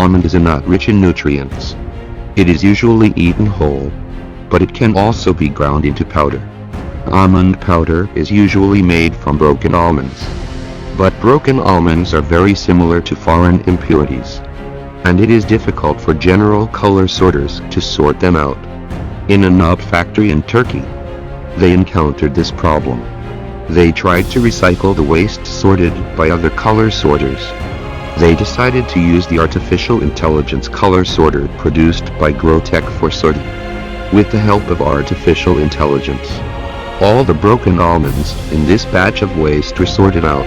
almond is a nut rich in nutrients. It is usually eaten whole, but it can also be ground into powder. Almond powder is usually made from broken almonds. But broken almonds are very similar to foreign impurities, and it is difficult for general color sorters to sort them out. In a nut factory in Turkey, they encountered this problem. They tried to recycle the waste sorted by other color sorters. They decided to use the artificial intelligence color sorter produced by GroTech for sorting. With the help of artificial intelligence, all the broken almonds in this batch of waste were sorted out.